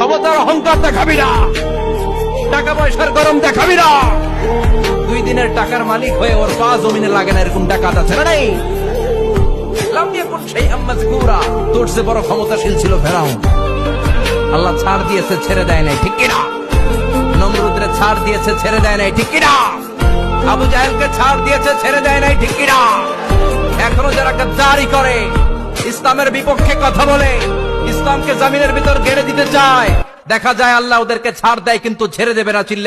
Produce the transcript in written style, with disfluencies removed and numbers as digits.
ক্ষমতার অহংকার দেখাবি না, টাকা পয়সার গরম দেখাবি না। 2 দিনের টাকার মালিক হয়ে ওর পা জমিনে লাগে না, এরকম টাকা আছে না নাই? তোর চেয়ে বড় ক্ষমতাশীল ছিল ফেরাউন, আল্লাহ ছাড় দিয়েছে, ছেড়ে দেয় নাই, ঠিক কিনা? নমরুদরে ছাড় দিয়েছে, ছেড়ে দেয় নাই, ঠিক কিনা? আবু জাহেলকে ছাড় দিয়েছে, ছেড়ে দেয় নাই, ঠিক কিনা? এখনো যারা গাদ্দারি করে, ইসলামের বিপক্ষে কথা বলে, ইসলামকে জমিনের ভিতর গেড়ে দিতে চায়, দেখা যায় আল্লাহ ওদেরকে ছাড় দেয় কিন্তু ছেড়ে দেবে না। চিল্লায়